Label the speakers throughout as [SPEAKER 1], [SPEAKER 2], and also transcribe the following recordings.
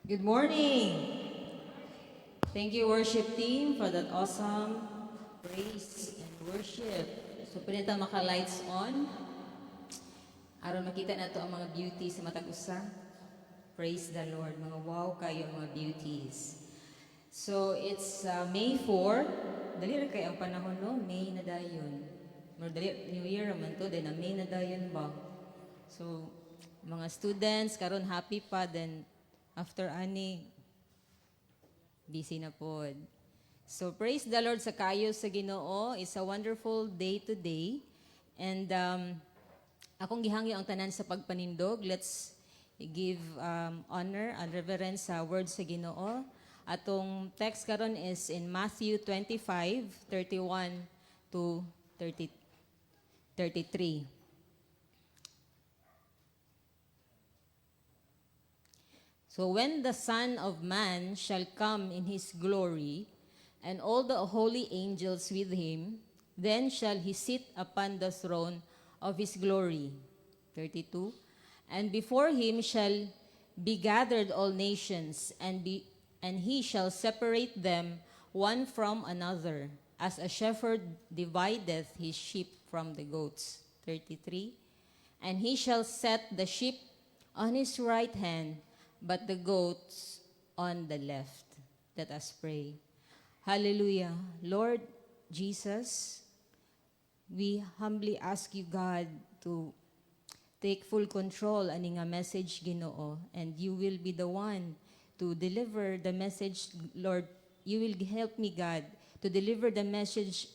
[SPEAKER 1] Good morning. Thank you, worship team, for that awesome praise and worship. So, pwede tayo maka-lights on. Aron makita na to ang mga beauties sa matag usa. Praise the Lord. Mga wow kayo ang mga beauties. So, it's May 4. Dali rin kayo ang panahon, no? May na dayon. Dali, New Year naman to, then May na dayon ba? So, mga students, karon happy pa, then after ani, busy na pod. So praise the Lord sa kayo sa Ginoo. It's a wonderful day today. And akong gihangyo ang tanan sa pagpanindog. Let's give honor and reverence sa words sa Ginoo. Atong text karon is in Matthew 25:31 to 33. So when the Son of Man shall come in his glory, and all the holy angels with him, then shall he sit upon the throne of his glory. 32. And before him shall be gathered all nations, and he shall separate them one from another, as a shepherd divideth his sheep from the goats. 33. And he shall set the sheep on his right hand, but the goats on the left. Let us pray. Hallelujah. Lord Jesus, we humbly ask you, God, to take full control ani nga message, Ginoo, and you will be the one to deliver the message, Lord. You will help me, God, to deliver the message,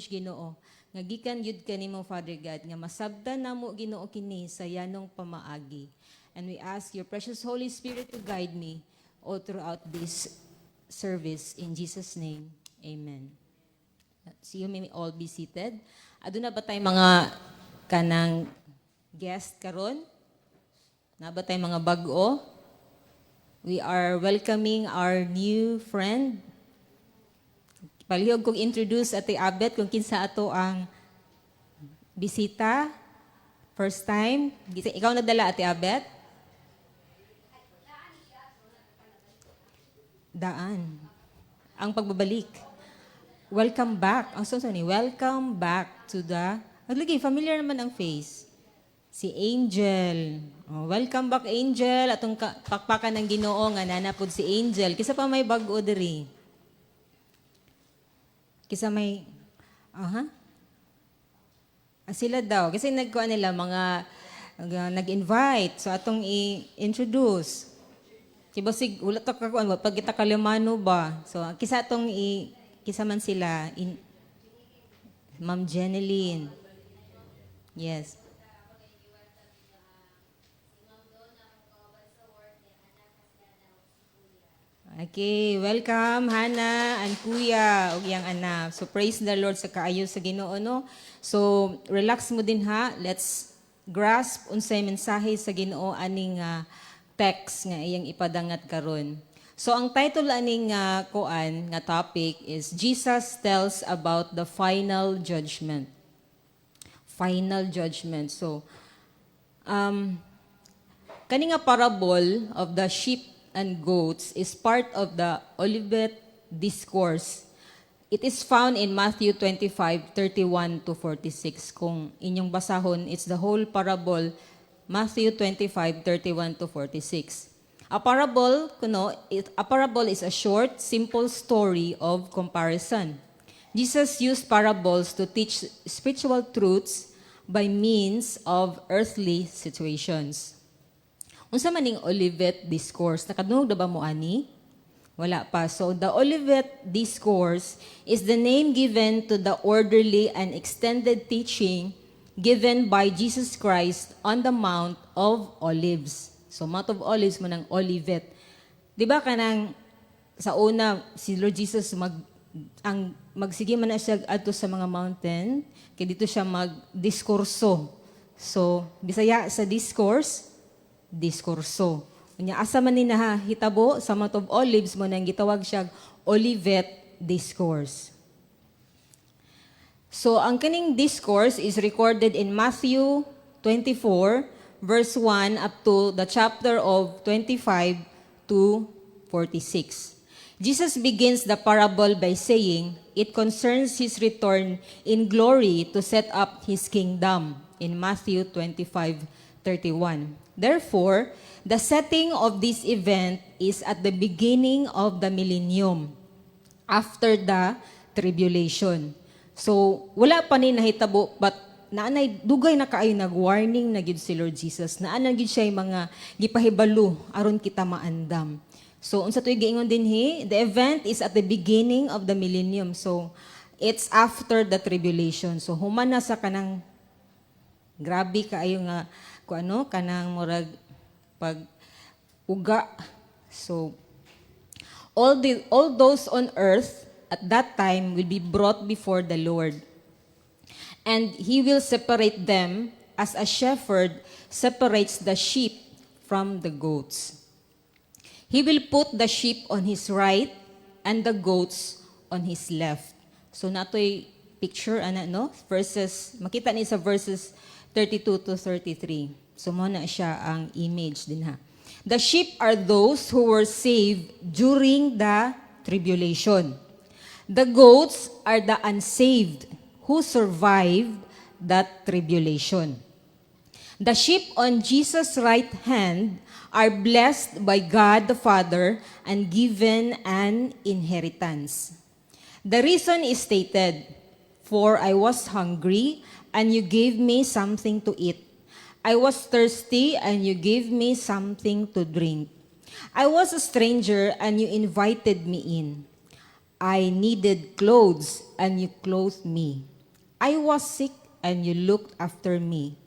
[SPEAKER 1] Ginoo. Nga gikan yud kanimo, Father God, nga masabtan namo, Ginoo, kini sa yanong pamaagi. And we ask your precious Holy Spirit to guide me all throughout this service. In Jesus' name, amen. So you may all be seated. Aduna ba tayo mga kanang guest karon? Na ba tayo mga bag-o? We are welcoming our new friend. Palihog kong introduce Ate Abet kung kinsa ato ang bisita. First time. Ikaw nadala, Ate Abet? Daan. Ang pagbabalik. Welcome back. Ang ni welcome back to the... Naglagay, familiar naman ang face. Si Angel. Oh, welcome back, Angel. Atong pakpakan ng Ginoo nga nanapod si Angel. Kisa pa may bag-o diri. Kisa may... Sila daw. Kasi nagkuha nila mga... nag-invite. So atong i-introduce. Kibasig, ulat ka kuan ba pag kita kalimano ba. So kisa tong kisa man sila Ma'am Jeneline. Yes. Okay, welcome Hana and Kuya ug yang anak. So praise the Lord sa kaayo sa Ginoo, no. So relax mo din ha. Let's grasp unsay mensahe sa Ginoo aning text nga iyang ipadangat karon. So ang title aning kuan nga topic is Jesus tells about the final judgment. Final judgment. So kani nga parable of the sheep and goats is part of the Olivet discourse. It is found in Matthew 25:31 to 46. Kung inyong basahon, it's the whole parable, Matthew 25:31 to 46. A parable is a short, simple story of comparison. Jesus used parables to teach spiritual truths by means of earthly situations. Unsa man ning Olivet discourse? Nakadungog na ba mo ani? Wala pa. So the Olivet discourse is the name given to the orderly and extended teaching given by Jesus Christ on the Mount of Olives. So, Mount of Olives mo ng Olivet. Di ba kanang sa una, si Lord Jesus magsige man na siya adto sa mga mountain, kaya dito siya magdiskurso. So, Bisaya sa diskurso. Unya asa man ni hitabo sa Mount of Olives mo nang gitawag siya Olivet discourse. So, ang kaning discourse is recorded in Matthew 24, verse 1 up to the chapter of 25 2:46. Jesus begins the parable by saying it concerns his return in glory to set up his kingdom in Matthew 25:31. Therefore, the setting of this event is at the beginning of the millennium, after the tribulation. So, wala pa ni nahitabo, but naanay dugay na kaayo nag-warning na gyud si Lord Jesus. Naanay gyud siya yung mga gipahibalo aron kita maandam. So, unsa to'y giingon din the event is at the beginning of the millennium. So, it's after the tribulation. So, human na sa kanang grabe kaayo nga kanang murag pag uga. So, all those on earth at that time will be brought before the Lord. And he will separate them as a shepherd separates the sheep from the goats. He will put the sheep on his right and the goats on his left. So natoy picture verses makita ni sa verses 32 to 33. So mo na siya ang image din ha. The sheep are those who were saved during the tribulation. The goats are the unsaved who survived that tribulation. The sheep on Jesus' right hand are blessed by God the Father and given an inheritance. The reason is stated, "For I was hungry, and you gave me something to eat. I was thirsty, and you gave me something to drink. I was a stranger, and you invited me in. I needed clothes, and you clothed me. I was sick, and you looked after me.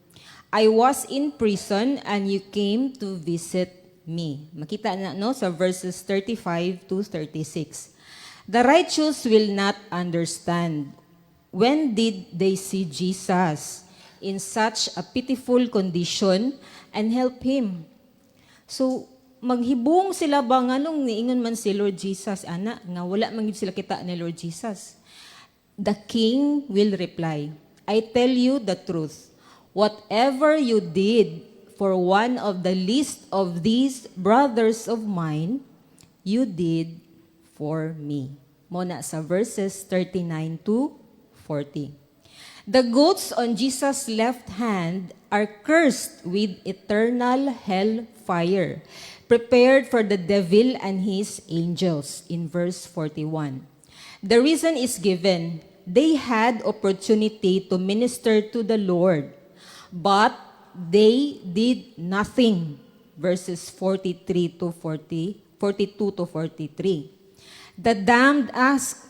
[SPEAKER 1] I was in prison, and you came to visit me." Makita na sa verses 35 to 36. The righteous will not understand. When did they see Jesus in such a pitiful condition and help him? So, maghibong sila ba nganong niingon man si Lord Jesus, ana, nga wala man sila kita ni Lord Jesus? The king will reply, "I tell you the truth. Whatever you did for one of the least of these brothers of mine, you did for me." Muna sa verses 39 to 40. The goats on Jesus' left hand are cursed with eternal hell fire, prepared for the devil and his angels, in verse 41. The reason is given. They had opportunity to minister to the Lord, but they did nothing. Verses 42 to 43. The damned ask,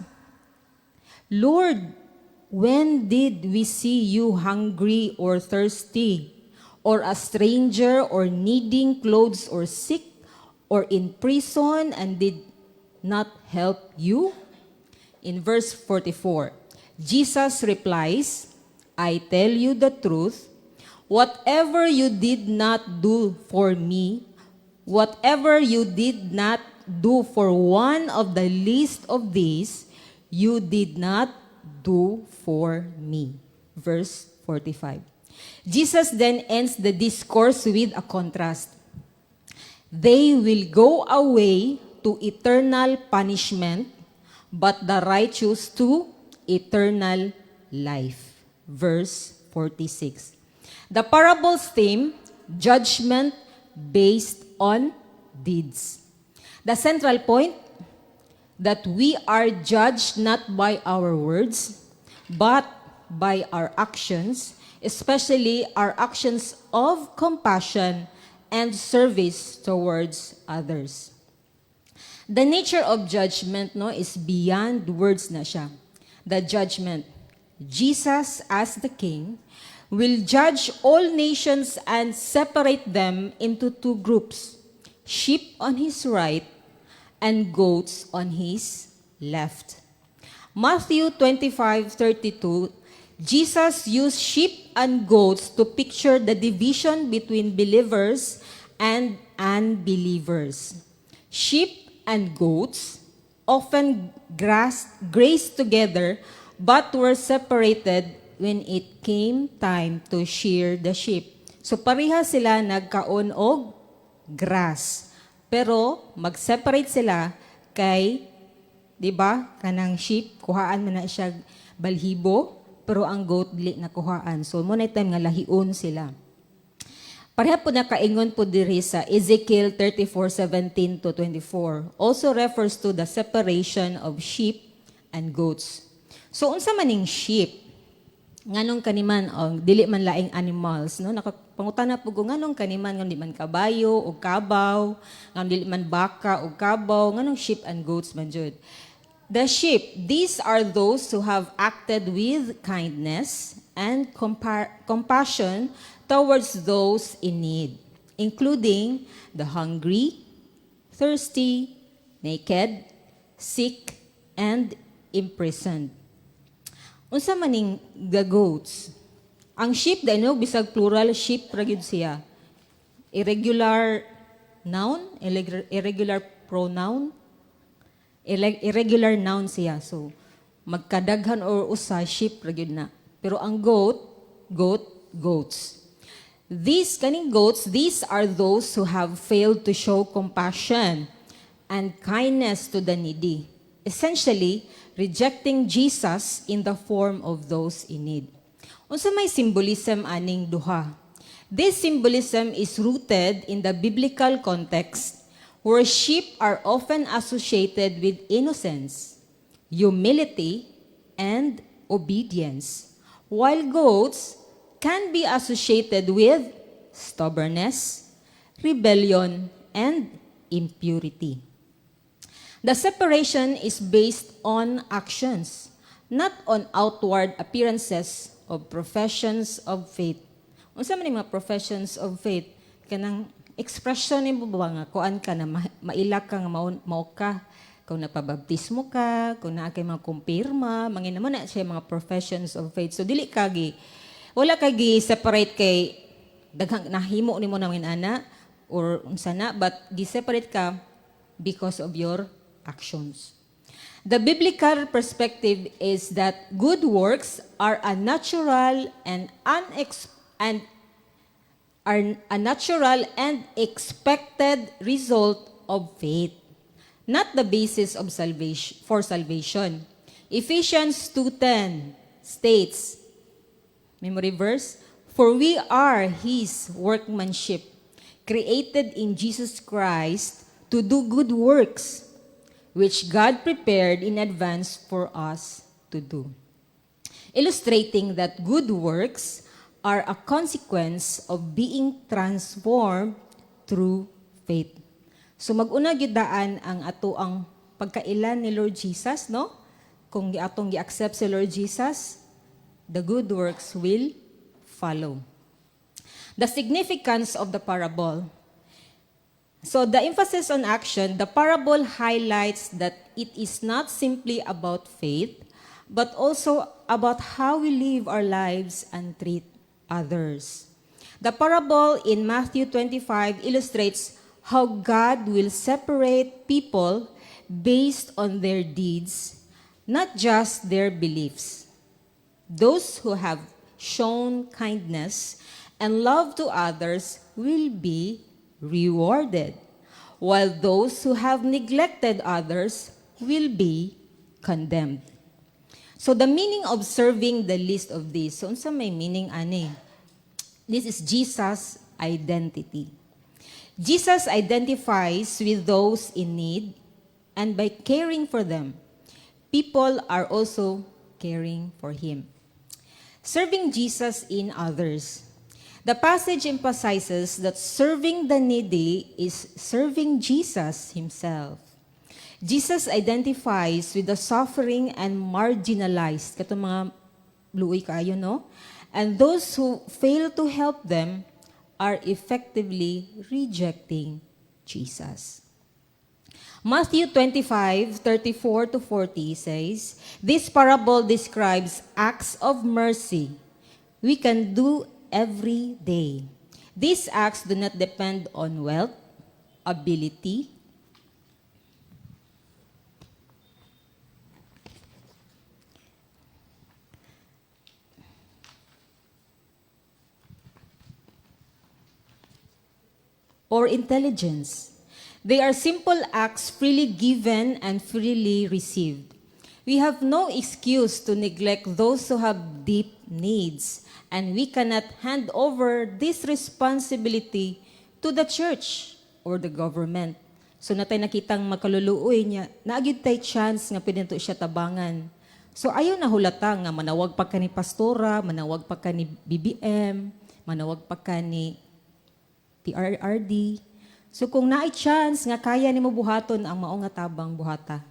[SPEAKER 1] "Lord, when did we see you hungry or thirsty, or a stranger, or needing clothes, or sick, or in prison, and did not help you?" In verse 44, Jesus replies, "I tell you the truth. Whatever you did not do for me, whatever you did not do for one of the least of these, you did not do for me." Verse 45. Jesus then ends the discourse with a contrast. They will go away to eternal punishment, but the righteous to eternal life. Verse 46. The parable's theme, judgment based on deeds. The central point, that we are judged not by our words, but by our actions, especially our actions of compassion and service towards others. The nature of judgment is beyond words na siya. The judgment, Jesus as the King, will judge all nations and separate them into two groups, sheep on his right and goats on his left. Matthew 25:32, Jesus used sheep and goats to picture the division between believers and unbelievers. Sheep and goats often grazed together but were separated when it came time to shear the sheep. So pareha sila nagkaon og grass, Pero mag-separate sila kay, di ba, kanang sheep, kuhaan man na siya balhibo, pero ang goat dili na kuhaan. So mo na time nga lahiun sila. Pareha po na kaingon po diri sa Ezekiel 34:17 to 24. Also refers to the separation of sheep and goats. So unsa maning sheep? Nganong kaniman dili man laing animals, no? Nakapangutana po ko nganong kaniman nganong di man kabayo o kabaw, nganong dili man baka o kabaw, nganong sheep and goats man jud. The sheep, these are those who have acted with kindness and compassion towards those in need, including the hungry, thirsty, naked, sick, and imprisoned. Unsa maning the goats? Ang sheep dahil bisag plural sheep ra gyud siya. Irregular noun, irregular pronoun, irregular noun siya. So magkadaghan or usa sheep ra gyud na. Pero ang goats. These are those who have failed to show compassion and kindness to the needy, essentially rejecting Jesus in the form of those in need. Unsa may symbolism aning duha? This symbolism is rooted in the biblical context where sheep are often associated with innocence, humility, and obedience, while goats can be associated with stubbornness, rebellion, and impurity. The separation is based on actions, not on outward appearances of professions of faith. Unsa man mga professions of faith? Kanang expression ni mo ba nga kuan ka na maila ka nga mao ka, kung napabaptismo ka, kung naa kay mga kumpirma, mangin naman na siya mga professions of faith. So dili kagi wala kay separate kay daghang nahimo nimo na ana or unsa na, but gi-separate ka because of your actions. The biblical perspective is that good works are a natural and expected result of faith, not the basis of salvation. Ephesians 2:10 states, memory verse, "For we are His workmanship, created in Jesus Christ to do good works, which God prepared in advance for us to do." Illustrating that good works are a consequence of being transformed through faith. So mag-una gyud daan ang ato ang pagkailan ni Lord Jesus, no? Kung atong gi-accept si Lord Jesus, the good works will follow. The significance of the parable. So the emphasis on action, the parable highlights that it is not simply about faith, but also about how we live our lives and treat others. The parable in Matthew 25 illustrates how God will separate people based on their deeds, not just their beliefs. Those who have shown kindness and love to others will be rewarded, while those who have neglected others will be condemned. So the meaning of serving the least of these, so unsa may meaning ani? This is Jesus' identity. Jesus identifies with those in need, and by caring for them, people are also caring for Him. Serving Jesus in others. The passage emphasizes that serving the needy is serving Jesus Himself. Jesus identifies with the suffering and marginalized, katong mga luoy kayo, no? And those who fail to help them are effectively rejecting Jesus. Matthew 25:34-40 says, this parable describes acts of mercy we can do every day. These acts do not depend on wealth, ability, or intelligence. They are simple acts freely given and freely received. We have no excuse to neglect those who have deep needs, and we cannot hand over this responsibility to the church or the government. So natay nakitang makaluluoy niya, naagid tay chance nga pwede to siya tabangan. So ayaw na hulata nga manawag pa ka ni pastora, manawag pa ka ni BBM, manawag pa ka ni PRRD. So kung naay chance nga kaya nimo buhaton ang mao nga tabang buhata.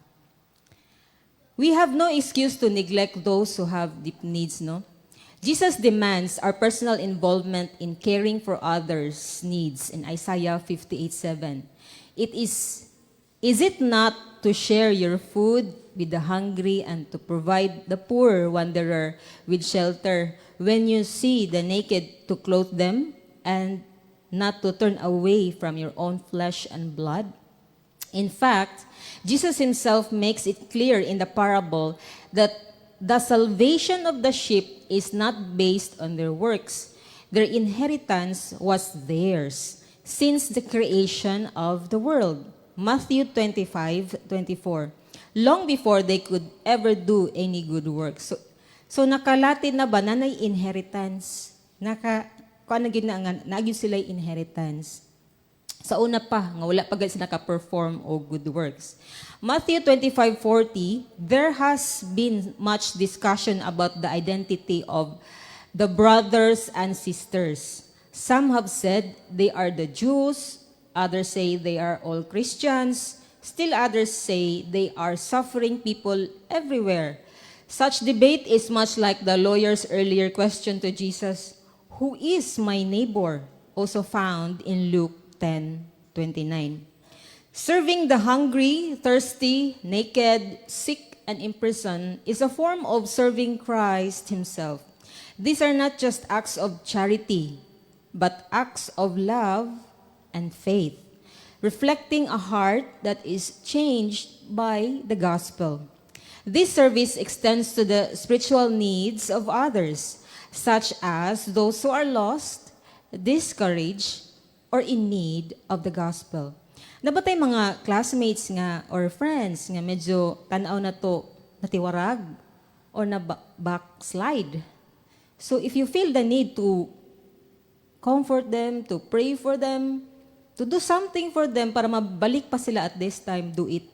[SPEAKER 1] We have no excuse to neglect those who have deep needs, no? Jesus demands our personal involvement in caring for others' needs in Isaiah 58:7. Is it not to share your food with the hungry and to provide the poor wanderer with shelter when you see the naked to clothe them and not to turn away from your own flesh and blood? In fact, Jesus himself makes it clear in the parable that the salvation of the sheep is not based on their works. Their inheritance was theirs since the creation of the world. Matthew 25:24. Long before they could ever do any good work. So nakalatid na ba nanay inheritance? Nagyud sila inheritance. Sa una pa, nga wala pa sila naka-perform o good works. Matthew 25:40, there has been much discussion about the identity of the brothers and sisters. Some have said they are the Jews, others say they are all Christians, still others say they are suffering people everywhere. Such debate is much like the lawyer's earlier question to Jesus, "Who is my neighbor?" also found in Luke 10:29. Serving the hungry, thirsty, naked, sick, and imprisoned is a form of serving Christ himself. These are not just acts of charity, but acts of love and faith, reflecting a heart that is changed by the gospel. This service extends to the spiritual needs of others, such as those who are lost, discouraged, or in need of the gospel. Nabatay mga classmates nga or friends nga medyo tanaw na to natiwarag or na backslide. So if you feel the need to comfort them, to pray for them, to do something for them para mabalik pa sila at this time, do it.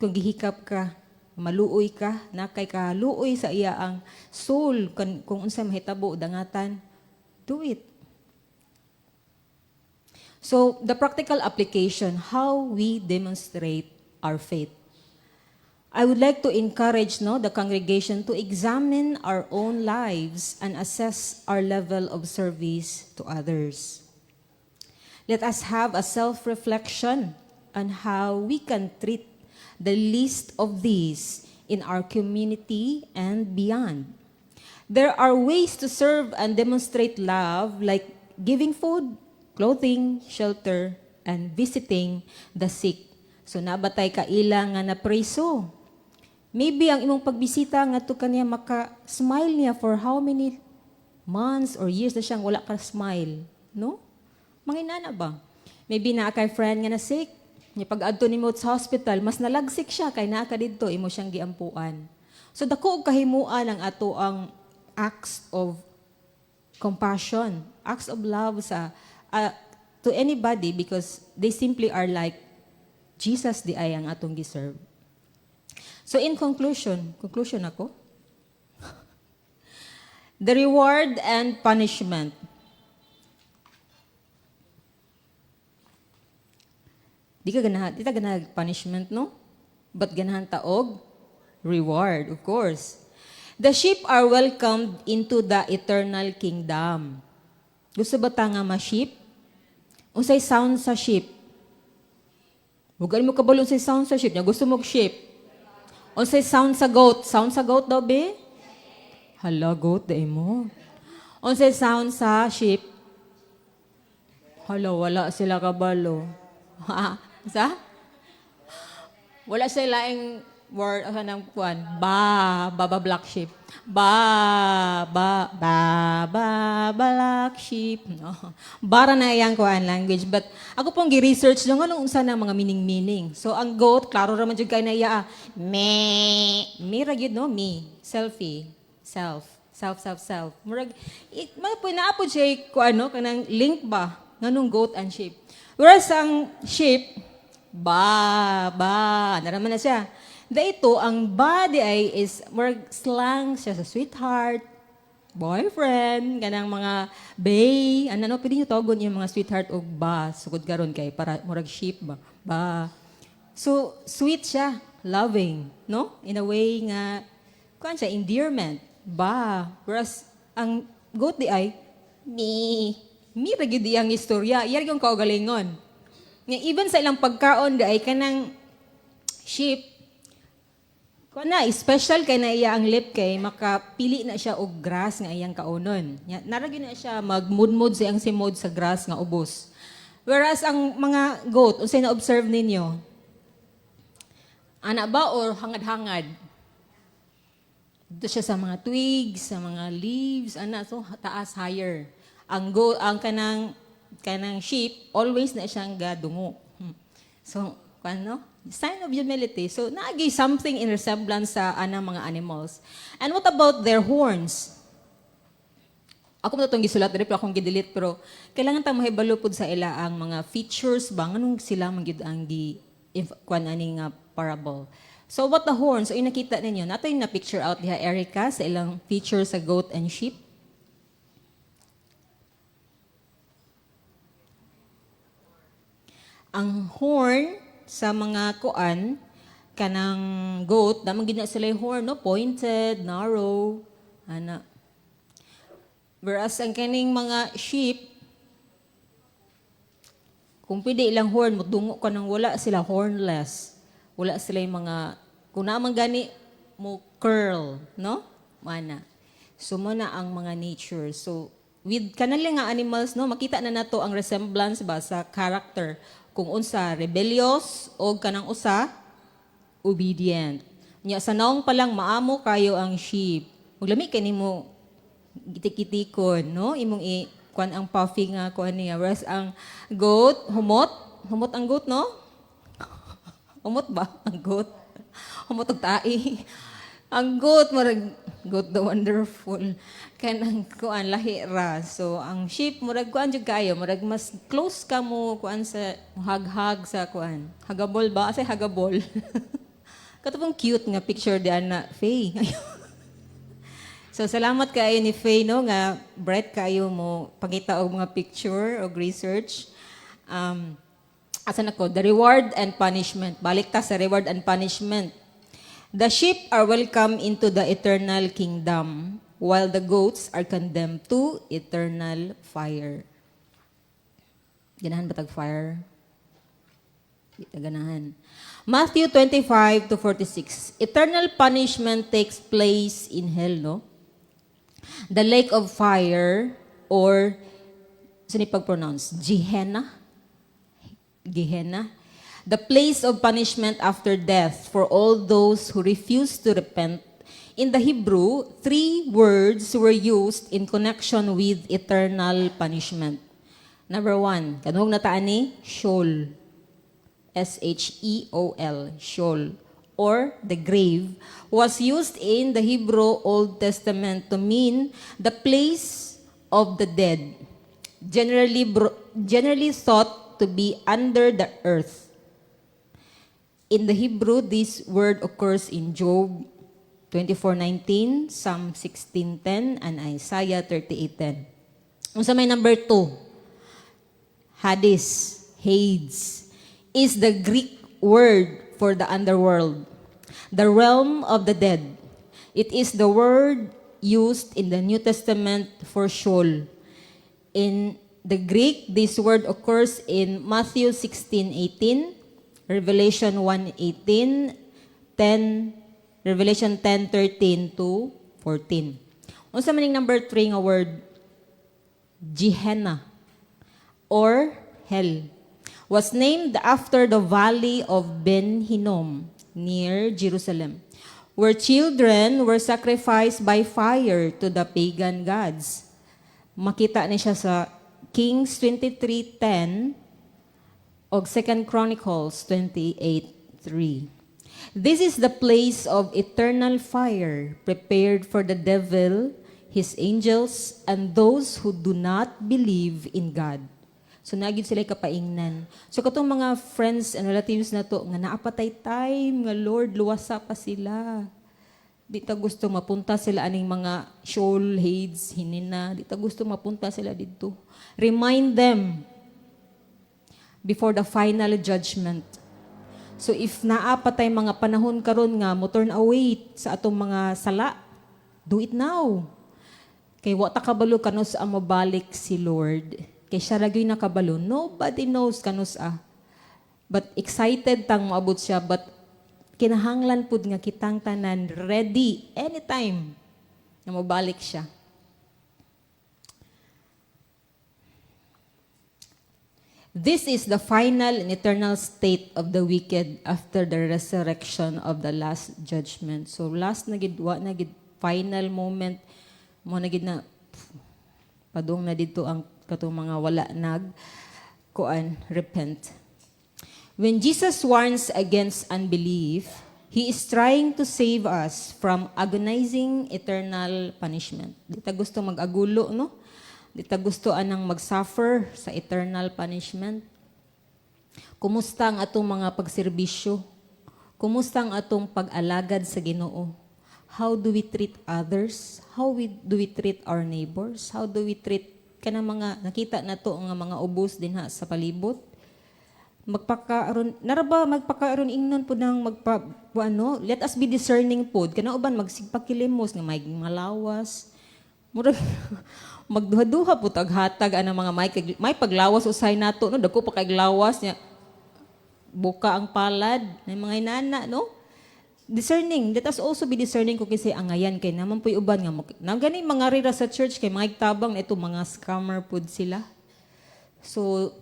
[SPEAKER 1] Kung gihikap ka, maluoy ka, nakay ka, luoy sa iya ang soul, kung unsa mahitabo, dangatan, do it. So, the practical application, how we demonstrate our faith. I would like to encourage the congregation to examine our own lives and assess our level of service to others. Let us have a self-reflection on how we can treat the least of these in our community and beyond. There are ways to serve and demonstrate love like giving food, clothing, shelter, and visiting the sick. So nabatay ka ilang nga na preso. Maybe ang imong pagbisita nga to kaniya maka-smile niya for how many months or years na siyang wala ka smile, no? Manginana ba? Maybe naa kay friend nga na sick. Nya pag-adto nimo sa hospital, mas nalagsik siya kay naa ka didto imo siyang giampuan. So dako og kahimuan ang ato ang acts of compassion, acts of love sa to anybody because they simply are like Jesus di ay ang atong giserve. So in conclusion ako, the reward and punishment. Di ta ganahan punishment, no? But ganahan ta og reward, of course. The sheep are welcomed into the eternal kingdom. Gusto ba ta nga ma-sheep? Unsay sound sa sheep? Huwag mo kabalo unsay sound sa sheep. Gusto mo sheep? Unsay sound sa goat? Sound sa goat daw, be? Hala, goat, dahi mo. Unsay sound sa sheep? Hala, wala sila kabalo. Sa? Wala sila yung word, ng kuwan. Ba, black sheep. Ba, bala, black sheep. No. Bara na iyang kuan language. But ako pong gi-research lang anong unsa na mga meaning-meaning. So ang goat, klaro raman jud kay na iya. Me ra gyud no, me. Selfie. Self. Self. Murag, mga po naapod siya kuan no, kanang link ba? Nganong goat and sheep. Whereas ang sheep, naraman na siya. Dito, ang body ay is more slang siya sa sweetheart, boyfriend, ganang mga bae, ano, pwede nyo tawagon yung mga sweetheart o ba, sugod karon kay para murag sheep ba. So, sweet siya, loving, no? In a way nga, kuan siya, endearment, ba. Whereas, ang goat di ay, me ra gyud iyang istorya, iyang yung kaugalingon. Nga even sa ilang pagkaon di ay kanang sheep, na special kay na iya ang lip kay makapili na siya og grass nga iyang kaunon. Naragi na siya magmudmud sa iyang simod sa grass nga ubos. Whereas ang mga goat, unsay na observe ninyo? Ana ba or hangad-hangad? Dito siya sa mga twigs, sa mga leaves, so taas higher. Ang goat, ang kanang sheep, always na siyang gadungo. So, ano? Sign of humility. So, naagi something in resemblance sa anang mga animals. And what about their horns? Ako mo itong gisulat, pero akong gidelete, pero kailangan tayong mahibalo po sa ila ang mga features ba? Anong sila magyud ang kuan aning parable? So, what the horns? So, yung nakita ninyo, nato yung na-picture out diha, Erica, sa ilang features sa goat and sheep. Ang horn sa mga kuan kanang goat, damang gina sila yung horn, no? Pointed, narrow, ana. Whereas ang kaning mga sheep, kung pwede ilang horn, mudungo ka nang wala sila hornless. Wala sila yung mga, kung naman gani mo curl, no? Mana. So, muna ang mga nature. So, with kanalang nga animals, no, makita na nato ang resemblance ba sa character kung unsa rebellious o kanang usa obedient. Nya sa naong pa lang maamo kayo ang sheep. Maglami kay nimo gitik-itikon, no? Imong kuan ang puffy nga kuan niya. Whereas ang goat, humot ang goat, no? Humot ba ang goat? Humot og tae. Ang goat, marag goat the wonderful. Kanang kuan lahi ra. So ang sheep murag kuan jud kayo, murag mas close ka mo kuan sa haghag sa kuan. Hagabol ba? Asay hagabol. Katupong cute nga picture di ana Faye. So salamat kayo ni Faye no nga bright kayo mo pangita og mga picture og research. Asan ako? The reward and punishment. Balik ta sa reward and punishment. The sheep are welcome into the eternal kingdom, while the goats are condemned to eternal fire. Ganahan ba tag fire? Ganahan. Matthew 25 to 46. Eternal punishment takes place in hell, no? The lake of fire, or, saan ipag-pronounce? Gehenna? The place of punishment after death for all those who refuse to repent. In the Hebrew, 3 words were used in connection with eternal punishment. Number 1, kanong nataan ni? Sheol. S-H-E-O-L. Sheol. Or the grave was used in the Hebrew Old Testament to mean the place of the dead, generally thought to be under the earth. In the Hebrew, this word occurs in Job 24:19, Psalm 16:10, and Isaiah 38:10. Unsa may number 2? Hades is the Greek word for the underworld, the realm of the dead. It is the word used in the New Testament for Sheol. In the Greek, this word occurs in Matthew 16:18, Revelation 1:18, Revelation 10:13 to 14. Unsa man ning number 3 nga word? Gehenna or hell was named after the valley of Ben Hinnom near Jerusalem, where children were sacrificed by fire to the pagan gods. Makita ni siya sa Kings 23:10 o 2 Chronicles 28:3. This is the place of eternal fire prepared for the devil, his angels, and those who do not believe in God. So nagid sila kapaingnan. So katong mga friends and relatives na to nga naapatay time nga Lord luwasa pa sila. Di ta gusto mapunta sila aning mga shoalheads hinina. Di ta gusto mapunta sila dito. Remind them before the final judgment. So if naapatay mga panahon karon nga mo turn away sa atong mga sala, do it now. Kay wa ta kabalo kanus ang mabalik si Lord. Kay siya lagi nakabalo. Nobody knows kanus But excited tang moabot siya, but kinahanglan pud nga kitang tanan ready anytime na mabalik siya. This is the final and eternal state of the wicked after the resurrection of the last judgment. So last na gid wa na gid final moment mo na gid na padung na dito ang katong mga wala repent. When Jesus warns against unbelief, He is trying to save us from agonizing eternal punishment. Di ta gusto mag-agulo, no? Di ta gusto anang mag-suffer sa eternal punishment. Kumusta ang atong mga pagserbisyo? Kumusta ang atong pag-alagad sa Ginoo? How do we treat others? Do we treat our neighbors? How do we treat kanang mga nakita na to nga mga ubos din ha sa palibot? Magpakaaron ingnon po ng let us be discerning po. Kana uban magsigpakilimos nga may malawas. Murag magduha-duha po taghatag ana mga may paglawas usay nato no dako pa kay lawas nya buka ang palad ng mga inana no. Discerning, let us also be discerning kung kasi angayan kay naman po'y uban nga nang gani mga rira sa church kay mga tabang na ito mga scammer pud sila. So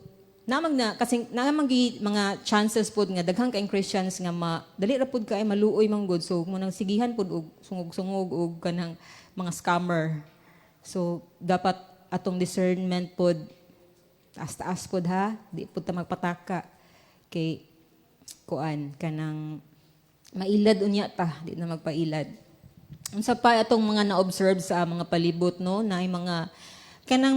[SPEAKER 1] namang na kasi namang mga chances pud nga daghang kaayong Christians nga dali ra pud kay maluoy man gud, so mo nang sigihan pud og sungog-sungog og kanang mga scammer. So dapat atong discernment pud taas-taas pud ha, di pud ta magpataka kay kanang mailad unya ta, di na magpailad. Unsa pa atong mga na-observe sa mga palibot no, na ay mga kanang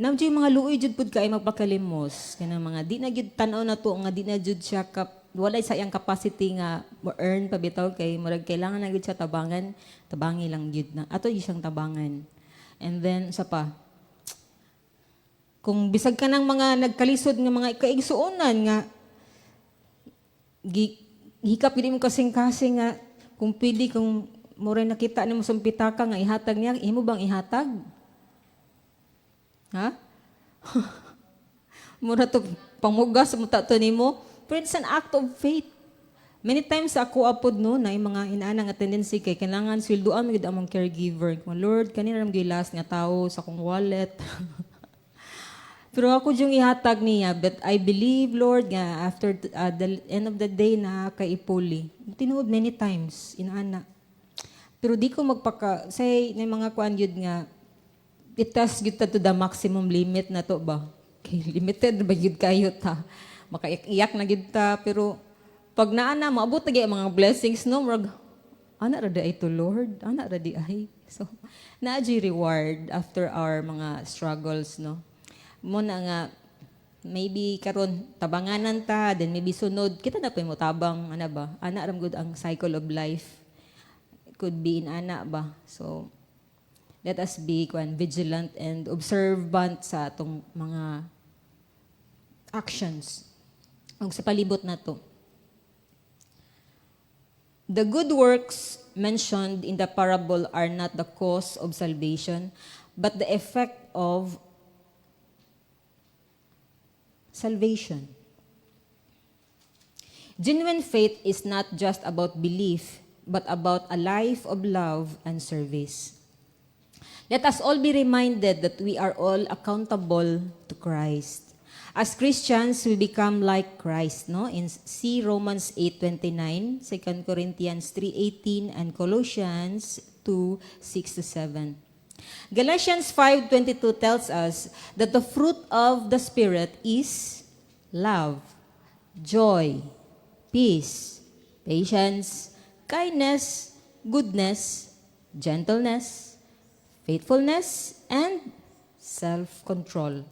[SPEAKER 1] namjay mga luoy jud pud kay magpakalimos, kanang mga di na gyud tan-aw na to nga di na jud siya walay sa iyang capacity nga mo-earn pa bitaw kay murag kailangan na gyud siya tabangi lang gyud na. Ato gyud siyang tabangan. And then sa pa kung bisag ka ng mga nagkalisod nga mga kaigsuonan nga hikap gid mo kasing-kasing nga kung pwede kung mura nakita nimo sa pitaka nga ihatag niya, imo bang ihatag? Ha? Mura to pangugas mo tato nimo, pero it's an act of faith. Many times ako apod no na mga inaana nga tendency kay kailangan sweldoan gid among caregiver. Lord, kanina ram gyud last nga tawo sa akong wallet. Pero ako yung ihatag niya, but I believe, Lord, nga after the end of the day na kaipuli. Tinuod many times, inaana. Pero di ko say, na mga kuan yun nga, itas yun to the maximum limit na to ba? Okay, limited ba yun kayo ta? Makaiyak na yun ta, pero pag naana, maabot na mga blessings, no? Ana ra di ito, Lord. Ana ra di ay. So, na-agi reward after our mga struggles, no? Muna nga maybe karon tabanganan ta, then maybe sunod kita na mo tabang ana ram gud ang cycle of life, could be in ana ba. So let us be vigilant and observant sa atong mga actions ug sa palibot nato. The good works mentioned in the parable are not the cause of salvation, but the effect of salvation. Genuine faith is not just about belief, but about a life of love and service. Let us all be reminded that we are all accountable to Christ. As Christians, we become like Christ, no? See Romans 8:29, 2 Corinthians 3:18, and Colossians 2:6-7. Galatians 5:22 tells us that the fruit of the Spirit is love, joy, peace, patience, kindness, goodness, gentleness, faithfulness, and self-control.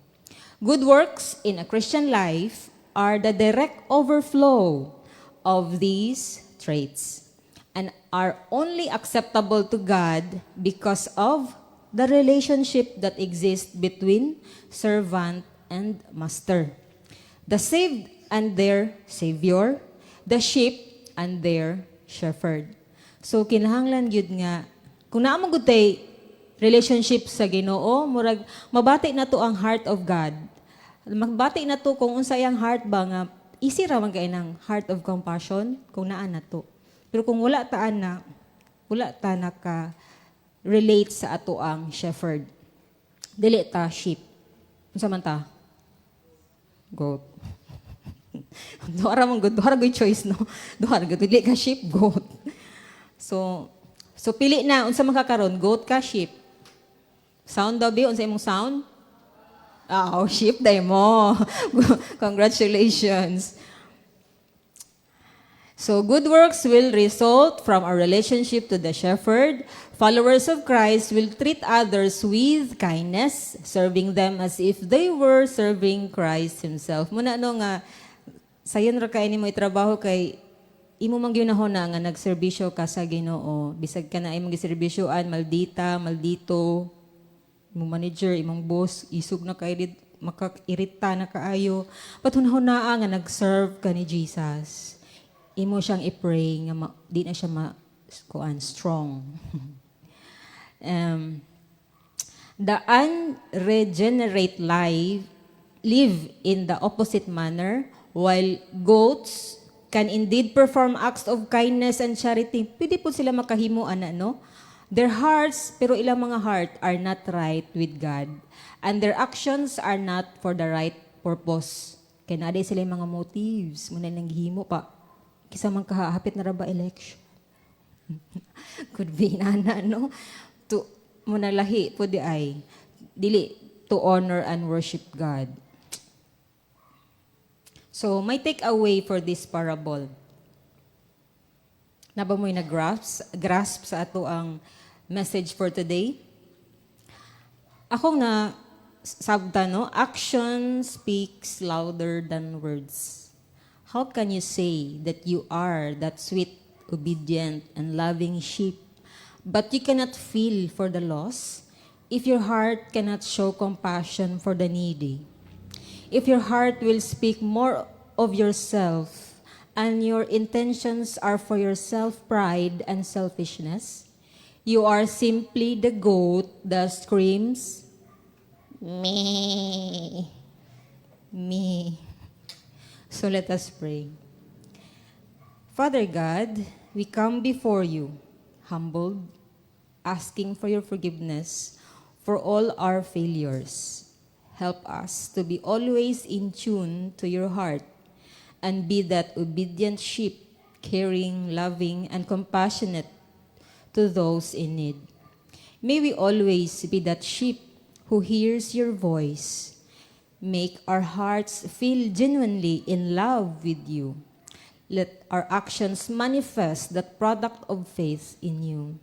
[SPEAKER 1] Good works in a Christian life are the direct overflow of these traits and are only acceptable to God because of the relationship that exists between servant and master. The saved and their Savior, the sheep and their shepherd. So kinahanglan gyud nga kung naa man gud tay relationship sa Ginoo, murag mabati na to ang heart of God. Magbati na to kung unsa yang heart ba nga easy ra man kay nang heart of compassion kung naa na to. Pero kung wala ta naka relate sa ato ang shepherd. Dili ta sheep. Unsa man ta? Goat. Duha ra choice no. Duha ra dili ka sheep, goat. So pili na unsa man ka karon, goat ka sheep. Sound daw bi unsa imong sound? Sheep day mo. Congratulations. So good works will result from our relationship to the shepherd. Followers of Christ will treat others with kindness, serving them as if they were serving Christ Himself. Muna nga, sayon ra kay nimo itrabaho kay imo man gyunahon na nga nagserbisyo ka sa Ginoo. Bisag ka na imong giserbisyoan, maldito, imong manager, imong boss, isog na kay makairita na kaayo. Patunahon na nga nag-serve ka ni Jesus. Imo siyang i-pray nga di na siya strong. The unregenerate live in the opposite manner, while goats can indeed perform acts of kindness and charity. Pwede po sila makahimo no? Their hearts, pero ilang mga heart are not right with God. And their actions are not for the right purpose. Kaya naday sila yung mga motives. Muna nang himo pa. Kisa man kahapit na raba election. Could be no? Muna lahi po dili to honor and worship God. So, may take away for this parable. Naba mo'y grasp sa ato ang message for today? Akong sabta, no? Action speaks louder than words. How can you say that you are that sweet, obedient, and loving sheep, but you cannot feel for the lost? If your heart cannot show compassion for the needy, if your heart will speak more of yourself and your intentions are for your self-pride and selfishness, you are simply the goat that screams, me, me. So let us pray. Father God, we come before you, humbled, asking for your forgiveness for all our failures. Help us to be always in tune to your heart and be that obedient sheep, caring, loving, and compassionate to those in need. May we always be that sheep who hears your voice. Make our hearts feel genuinely in love with you. Let our actions manifest that product of faith in you.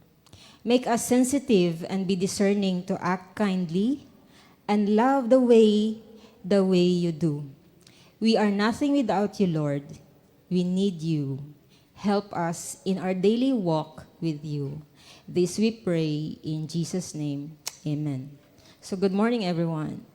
[SPEAKER 1] Make us sensitive and be discerning to act kindly and love the way you do. We are nothing without you, Lord. We need you. Help us in our daily walk with you. This we pray in Jesus' name. Amen. So good morning, everyone.